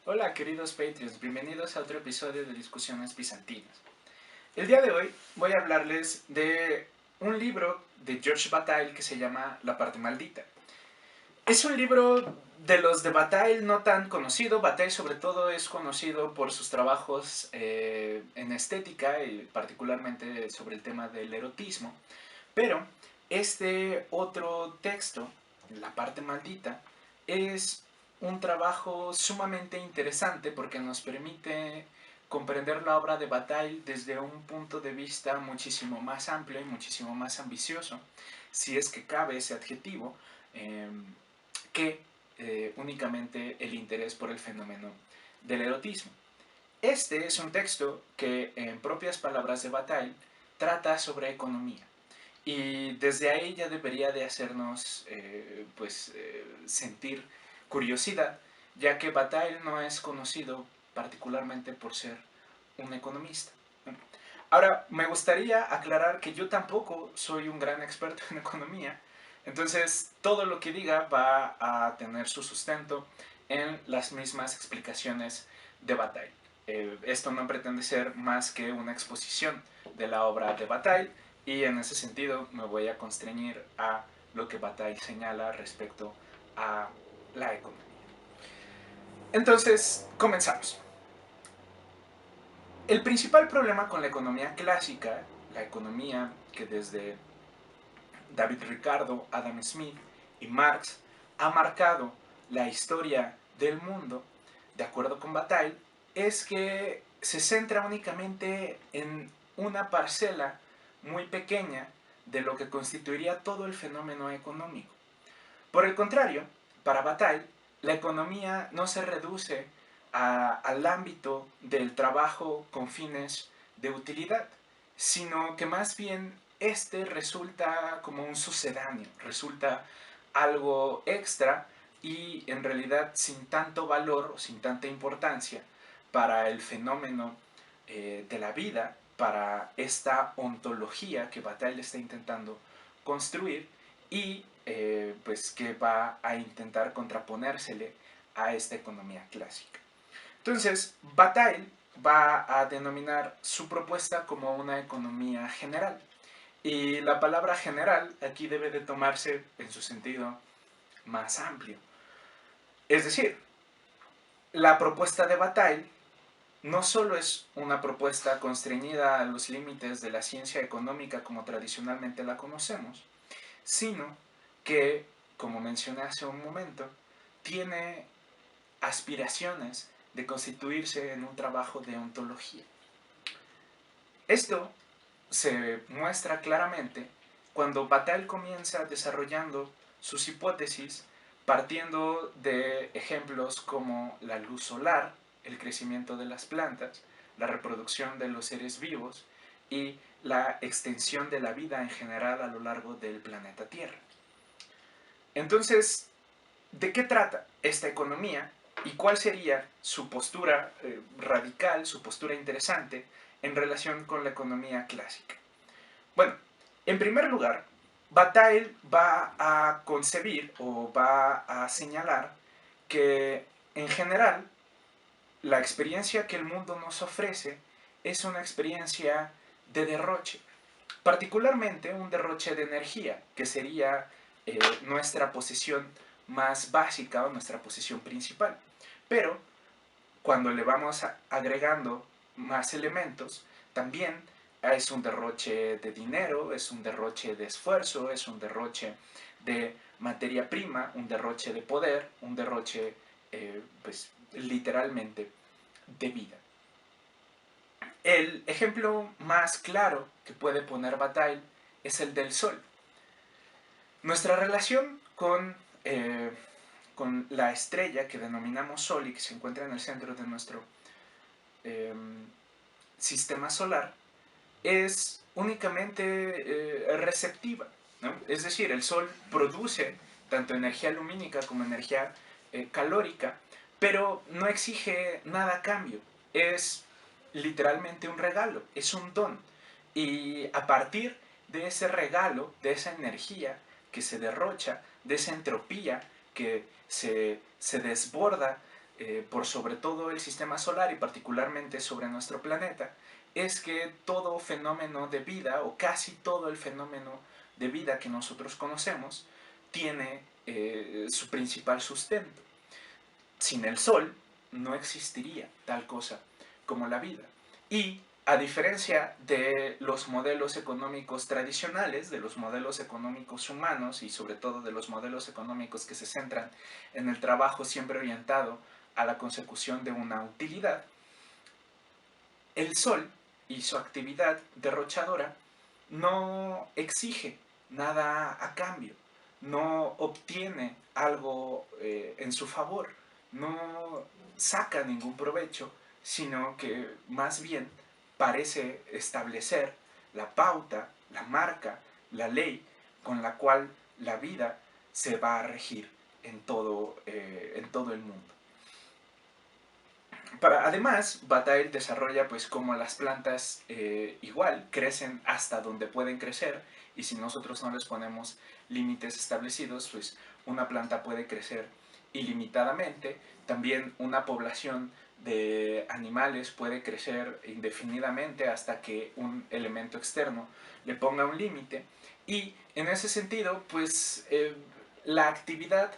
Hola queridos Patreons, bienvenidos a otro episodio de Discusiones Bizantinas. El día de hoy voy a hablarles de un libro de George Bataille que se llama La parte maldita. Es un libro de los de Bataille no tan conocido. Bataille sobre todo es conocido por sus trabajos en estética y particularmente sobre el tema del erotismo. Pero este otro texto, La parte maldita, es un trabajo sumamente interesante porque nos permite comprender la obra de Bataille desde un punto de vista muchísimo más amplio y muchísimo más ambicioso, si es que cabe ese adjetivo, eh, que únicamente el interés por el fenómeno del erotismo. Este es un texto que, en propias palabras de Bataille, trata sobre economía. Y desde ahí ya debería de hacernos sentir curiosidad, ya que Bataille no es conocido particularmente por ser un economista. Ahora, me gustaría aclarar que yo tampoco soy un gran experto en economía, entonces todo lo que diga va a tener su sustento en las mismas explicaciones de Bataille. Esto no pretende ser más que una exposición de la obra de Bataille y en ese sentido me voy a constreñir a lo que Bataille señala respecto a la economía. Entonces, comenzamos. El principal problema con la economía clásica, la economía que desde David Ricardo, Adam Smith y Marx ha marcado la historia del mundo, de acuerdo con Bataille, es que se centra únicamente en una parcela muy pequeña de lo que constituiría todo el fenómeno económico. Por el contrario, para Bataille, la economía no se reduce al ámbito del trabajo con fines de utilidad, sino que más bien este resulta como un sucedáneo, resulta algo extra y en realidad sin tanto valor o sin tanta importancia para el fenómeno de la vida, para esta ontología que Bataille está intentando construir y pues que va a intentar contraponérsele a esta economía clásica. Entonces, Bataille va a denominar su propuesta como una economía general. Y la palabra general aquí debe de tomarse en su sentido más amplio. Es decir, la propuesta de Bataille no solo es una propuesta constreñida a los límites de la ciencia económica como tradicionalmente la conocemos, sino que, como mencioné hace un momento, tiene aspiraciones de constituirse en un trabajo de ontología. Esto se muestra claramente cuando Bataille comienza desarrollando sus hipótesis partiendo de ejemplos como la luz solar, el crecimiento de las plantas, la reproducción de los seres vivos y la extensión de la vida en general a lo largo del planeta Tierra. Entonces, ¿de qué trata esta economía y cuál sería su postura radical, su postura interesante en relación con la economía clásica? Bueno, en primer lugar, Bataille va a concebir o va a señalar que en general la experiencia que el mundo nos ofrece es una experiencia de derroche, particularmente un derroche de energía, que sería nuestra posesión más básica o nuestra posesión principal. Pero cuando le vamos agregando más elementos, también es un derroche de dinero, es un derroche de esfuerzo, es un derroche de materia prima, un derroche de poder, un derroche, pues literalmente, de vida. El ejemplo más claro que puede poner Bataille es el del Sol. Nuestra relación con la estrella que denominamos Sol y que se encuentra en el centro de nuestro eh, sistema solar es únicamente receptiva, ¿no? Es decir, el Sol produce tanto energía lumínica como energía calórica, pero no exige nada a cambio. Es literalmente un regalo, es un don. Y a partir de ese regalo, de esa energía que se derrocha, de esa entropía que se desborda por sobre todo el sistema solar y particularmente sobre nuestro planeta, es que todo fenómeno de vida, o casi todo el fenómeno de vida que nosotros conocemos, tiene su principal sustento. Sin el Sol no existiría tal cosa como la vida. Y a diferencia de los modelos económicos tradicionales, de los modelos económicos humanos y sobre todo de los modelos económicos que se centran en el trabajo siempre orientado a la consecución de una utilidad, el Sol y su actividad derrochadora no exige nada a cambio, no obtiene algo en su favor, no saca ningún provecho, sino que más bien parece establecer la pauta, la marca, la ley con la cual la vida se va a regir en todo el mundo. Además, Bataille desarrolla pues cómo las plantas igual crecen hasta donde pueden crecer, y si nosotros no les ponemos límites establecidos, pues una planta puede crecer ilimitadamente. También una población de animales puede crecer indefinidamente hasta que un elemento externo le ponga un límite. Y en ese sentido, pues la actividad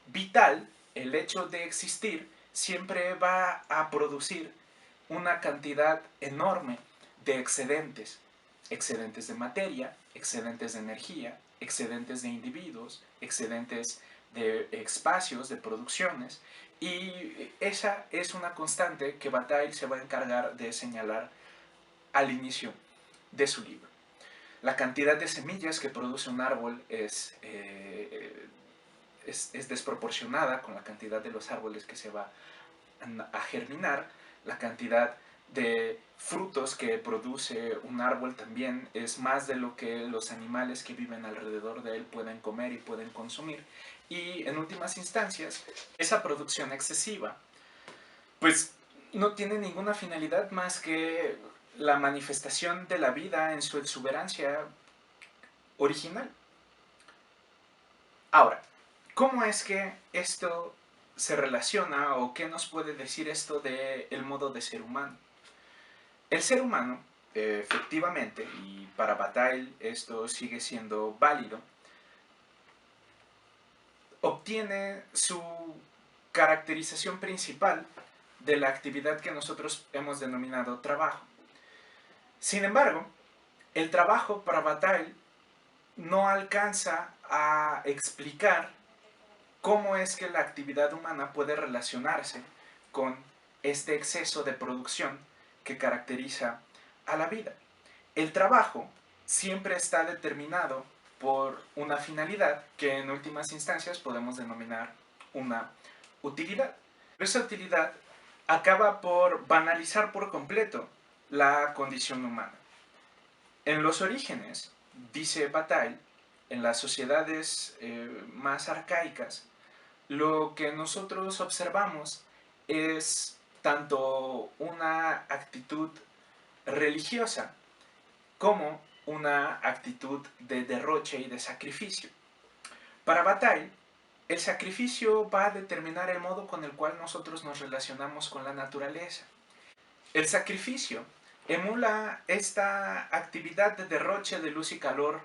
vital, el hecho de existir, siempre va a producir una cantidad enorme de excedentes. Excedentes de materia, excedentes de energía, excedentes de individuos, excedentes de espacios, de producciones. Y esa es una constante que Bataille se va a encargar de señalar al inicio de su libro. La cantidad de semillas que produce un árbol es desproporcionada con la cantidad de los árboles que se va a germinar. La cantidad de frutos que produce un árbol también es más de lo que los animales que viven alrededor de él pueden comer y pueden consumir. Y en últimas instancias, esa producción excesiva pues no tiene ninguna finalidad más que la manifestación de la vida en su exuberancia original. Ahora, ¿cómo es que esto se relaciona o qué nos puede decir esto del modo de ser humano? El ser humano, efectivamente, y para Bataille esto sigue siendo válido, obtiene su caracterización principal de la actividad que nosotros hemos denominado trabajo. Sin embargo, el trabajo para Bataille no alcanza a explicar cómo es que la actividad humana puede relacionarse con este exceso de producción que caracteriza a la vida. El trabajo siempre está determinado por una finalidad que en últimas instancias podemos denominar una utilidad. Esa utilidad acaba por banalizar por completo la condición humana. En los orígenes, dice Bataille, en las sociedades más arcaicas, lo que nosotros observamos es tanto una actitud religiosa como una actitud de derroche y de sacrificio. Para Bataille, el sacrificio va a determinar el modo con el cual nosotros nos relacionamos con la naturaleza. El sacrificio emula esta actividad de derroche de luz y calor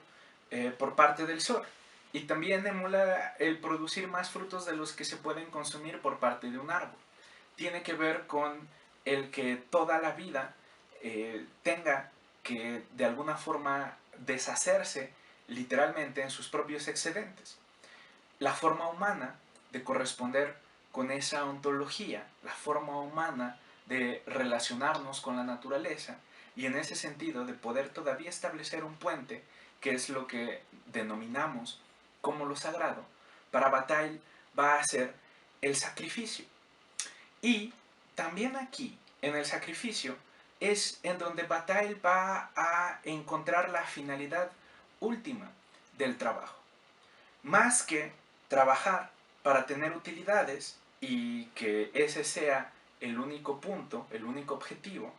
por parte del sol, y también emula el producir más frutos de los que se pueden consumir por parte de un árbol. Tiene que ver con el que toda la vida tenga que de alguna forma deshacerse literalmente en sus propios excedentes. La forma humana de corresponder con esa ontología, la forma humana de relacionarnos con la naturaleza, y en ese sentido de poder todavía establecer un puente, que es lo que denominamos como lo sagrado, para Bataille va a ser el sacrificio. Y también aquí, en el sacrificio, es en donde Bataille va a encontrar la finalidad última del trabajo. Más que trabajar para tener utilidades y que ese sea el único punto, el único objetivo,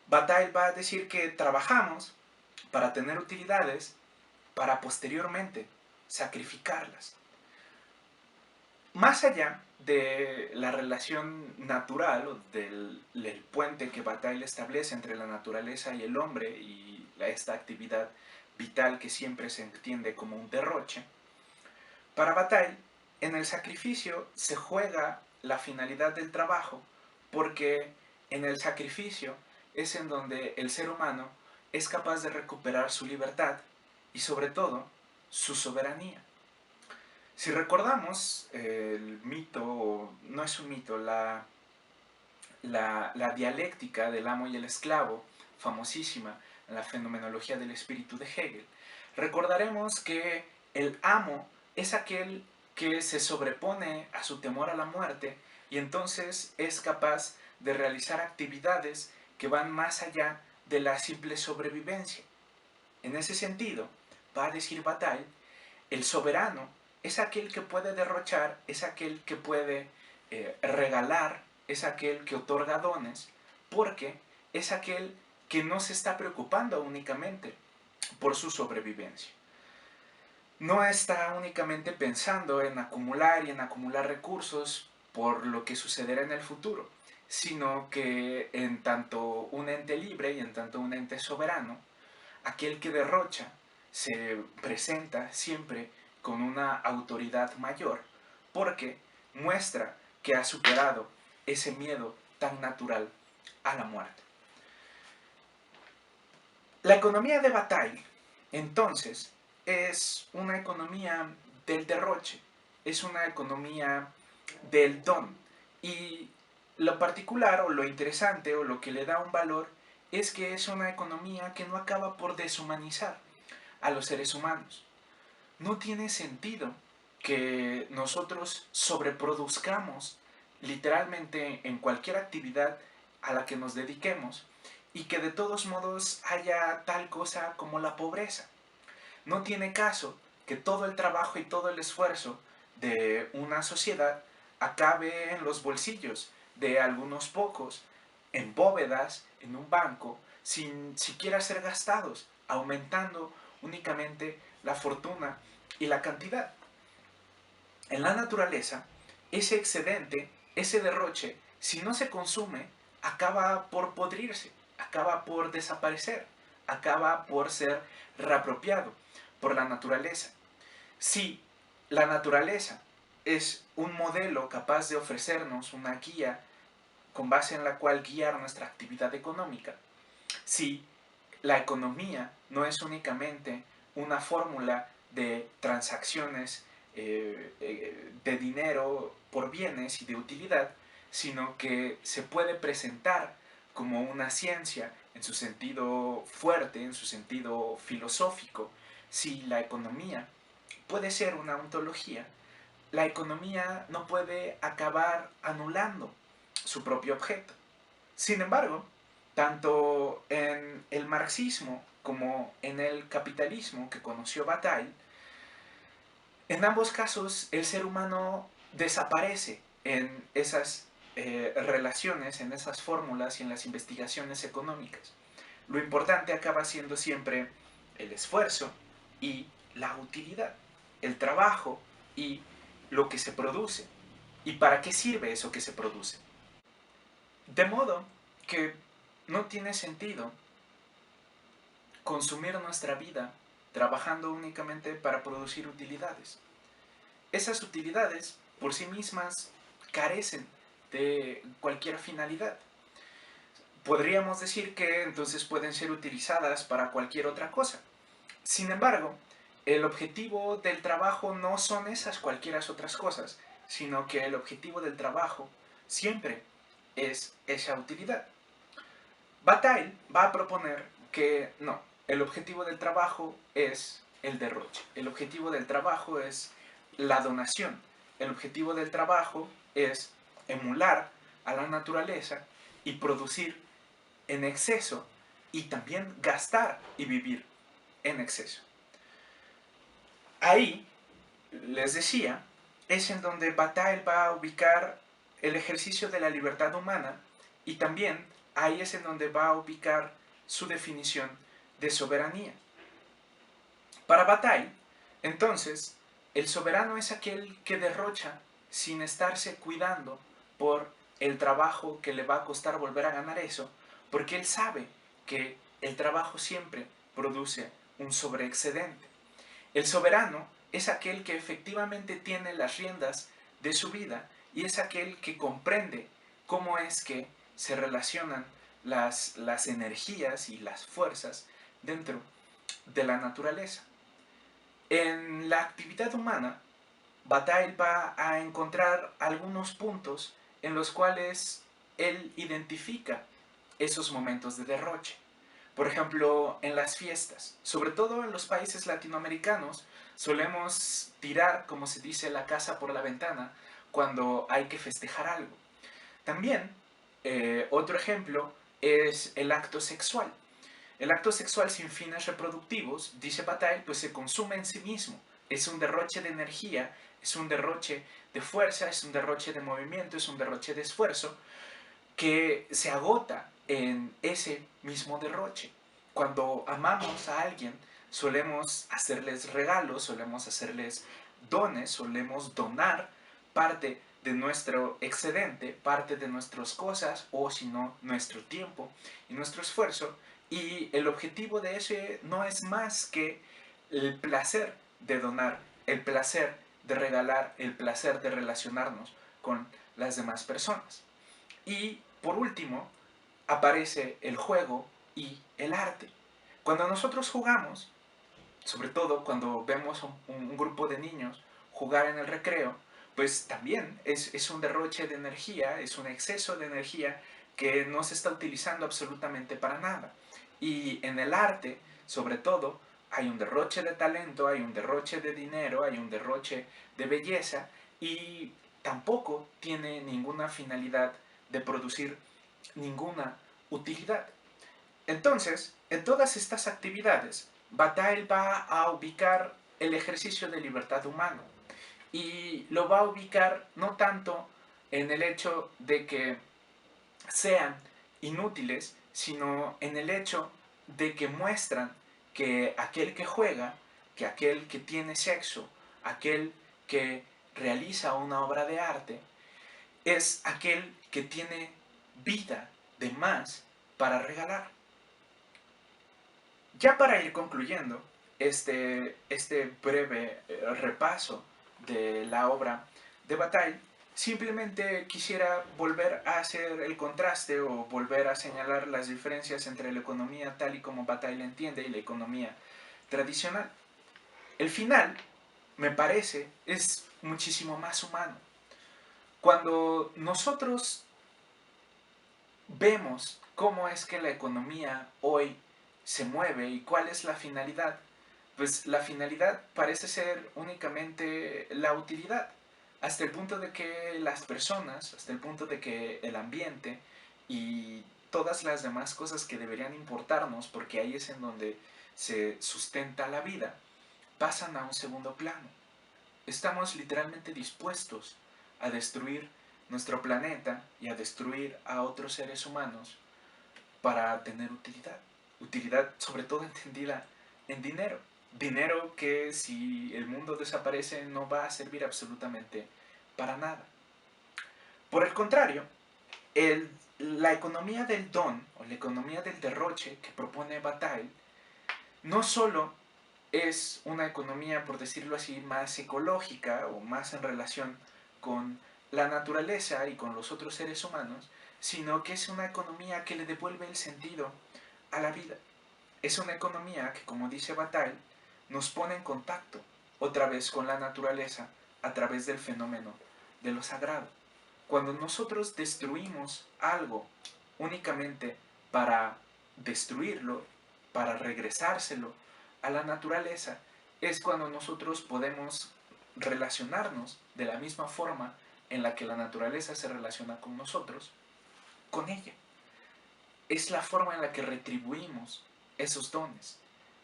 Bataille va a decir que trabajamos para tener utilidades para posteriormente sacrificarlas. Más allá de la relación natural o del puente que Bataille establece entre la naturaleza y el hombre y esta actividad vital que siempre se entiende como un derroche, para Bataille en el sacrificio se juega la finalidad del trabajo porque en el sacrificio es en donde el ser humano es capaz de recuperar su libertad y sobre todo su soberanía. Si recordamos el mito, no es un mito, la dialéctica del amo y el esclavo, famosísima en la fenomenología del espíritu de Hegel, recordaremos que el amo es aquel que se sobrepone a su temor a la muerte y entonces es capaz de realizar actividades que van más allá de la simple sobrevivencia. En ese sentido, va a decir Bataille, el soberano es aquel que puede derrochar, es aquel que puede regalar, es aquel que otorga dones, porque es aquel que no se está preocupando únicamente por su sobrevivencia. No está únicamente pensando en acumular y en acumular recursos por lo que sucederá en el futuro, sino que en tanto un ente libre y en tanto un ente soberano, aquel que derrocha se presenta siempre con una autoridad mayor porque muestra que ha superado ese miedo tan natural a la muerte. La economía de Bataille, entonces, es una economía del derroche, es una economía del don. Y lo particular o lo interesante o lo que le da un valor es que es una economía que no acaba por deshumanizar a los seres humanos. No tiene sentido que nosotros sobreproduzcamos literalmente en cualquier actividad a la que nos dediquemos y que de todos modos haya tal cosa como la pobreza. No tiene caso que todo el trabajo y todo el esfuerzo de una sociedad acabe en los bolsillos de algunos pocos, en bóvedas, en un banco, sin siquiera ser gastados, aumentando únicamente la fortuna y la cantidad. En la naturaleza, ese excedente, ese derroche, si no se consume, acaba por podrirse, acaba por desaparecer, acaba por ser reapropiado por la naturaleza. Si la naturaleza es un modelo capaz de ofrecernos una guía con base en la cual guiar nuestra actividad económica, si la economía no es únicamente una fórmula de transacciones de dinero por bienes y de utilidad, sino que se puede presentar como una ciencia en su sentido fuerte, en su sentido filosófico. Si la economía puede ser una ontología, la economía no puede acabar anulando su propio objeto. Sin embargo, tanto en el marxismo como en el capitalismo que conoció Bataille, en ambos casos el ser humano desaparece en esas relaciones, en esas fórmulas y en las investigaciones económicas. Lo importante acaba siendo siempre el esfuerzo y la utilidad, el trabajo y lo que se produce. ¿Y para qué sirve eso que se produce? De modo que no tiene sentido consumir nuestra vida trabajando únicamente para producir utilidades. Esas utilidades por sí mismas carecen de cualquier finalidad. Podríamos decir que entonces pueden ser utilizadas para cualquier otra cosa. Sin embargo, el objetivo del trabajo no son esas cualquiera otras cosas, sino que el objetivo del trabajo siempre es esa utilidad. Bataille va a proponer que no, el objetivo del trabajo es el derroche, el objetivo del trabajo es la donación, el objetivo del trabajo es emular a la naturaleza y producir en exceso y también gastar y vivir en exceso. Ahí, les decía, es en donde Bataille va a ubicar el ejercicio de la libertad humana y también ahí es en donde va a ubicar su definición de soberanía. Para Bataille, entonces, el soberano es aquel que derrocha sin estarse cuidando por el trabajo que le va a costar volver a ganar eso, porque él sabe que el trabajo siempre produce un sobreexcedente. El soberano es aquel que efectivamente tiene las riendas de su vida y es aquel que comprende cómo es que se relacionan las energías y las fuerzas dentro de la naturaleza. En la actividad humana, Bataille va a encontrar algunos puntos en los cuales él identifica esos momentos de derroche. Por ejemplo, en las fiestas, sobre todo en los países latinoamericanos, solemos tirar, como se dice, la casa por la ventana cuando hay que festejar algo. También, otro ejemplo es el acto sexual. El acto sexual sin fines reproductivos, dice Bataille, pues se consume en sí mismo. Es un derroche de energía, es un derroche de fuerza, es un derroche de movimiento, es un derroche de esfuerzo que se agota en ese mismo derroche. Cuando amamos a alguien, solemos hacerles regalos, solemos hacerles dones, solemos donar parte de nuestro excedente, parte de nuestras cosas, o si no, nuestro tiempo y nuestro esfuerzo. Y el objetivo de ese no es más que el placer de donar, el placer de regalar, el placer de relacionarnos con las demás personas. Y por último, aparece el juego y el arte. Cuando nosotros jugamos, sobre todo cuando vemos un grupo de niños jugar en el recreo, pues también es un derroche de energía, es un exceso de energía que no se está utilizando absolutamente para nada. Y en el arte, sobre todo, hay un derroche de talento, hay un derroche de dinero, hay un derroche de belleza y tampoco tiene ninguna finalidad de producir ninguna utilidad. Entonces, en todas estas actividades, Bataille va a ubicar el ejercicio de libertad humano y lo va a ubicar no tanto en el hecho de que sean inútiles, sino en el hecho de que muestran que aquel que juega, que aquel que tiene sexo, aquel que realiza una obra de arte, es aquel que tiene vida de más para regalar. Ya para ir concluyendo este breve repaso de la obra de Bataille, simplemente quisiera volver a hacer el contraste o volver a señalar las diferencias entre la economía tal y como Bataille entiende y la economía tradicional. El final, me parece, es muchísimo más humano. Cuando nosotros vemos cómo es que la economía hoy se mueve y cuál es la finalidad, pues la finalidad parece ser únicamente la utilidad, hasta el punto de que las personas, hasta el punto de que el ambiente y todas las demás cosas que deberían importarnos, porque ahí es en donde se sustenta la vida, pasan a un segundo plano. Estamos literalmente dispuestos a destruir nuestro planeta y a destruir a otros seres humanos para tener utilidad. Utilidad sobre todo entendida en dinero. Dinero que si el mundo desaparece no va a servir absolutamente para nada. Por el contrario, la economía del don o la economía del derroche que propone Bataille no solo es una economía, por decirlo así, más ecológica o más en relación con la naturaleza y con los otros seres humanos, sino que es una economía que le devuelve el sentido a la vida. Es una economía que, como dice Bataille, nos pone en contacto otra vez con la naturaleza a través del fenómeno de lo sagrado. Cuando nosotros destruimos algo únicamente para destruirlo, para regresárselo a la naturaleza, es cuando nosotros podemos relacionarnos de la misma forma en la que la naturaleza se relaciona con nosotros, con ella. Es la forma en la que retribuimos esos dones.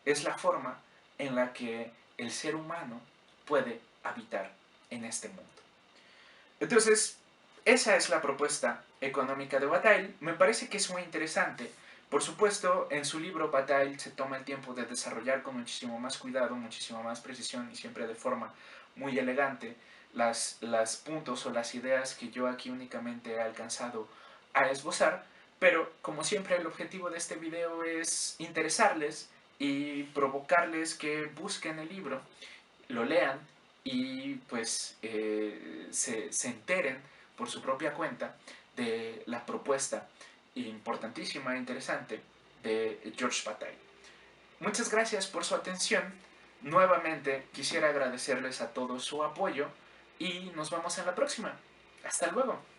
Es la forma en la que el ser humano puede habitar en este mundo. Entonces, esa es la propuesta económica de Bataille. Me parece que es muy interesante. Por supuesto, en su libro Bataille se toma el tiempo de desarrollar con muchísimo más cuidado, muchísimo más precisión y siempre de forma muy elegante las puntos o las ideas que yo aquí únicamente he alcanzado a esbozar, pero como siempre el objetivo de este video es interesarles y provocarles que busquen el libro, lo lean y pues se enteren por su propia cuenta de la propuesta importantísima e interesante de George Bataille. Muchas gracias por su atención. Nuevamente quisiera agradecerles a todos su apoyo y nos vemos en la próxima. Hasta luego.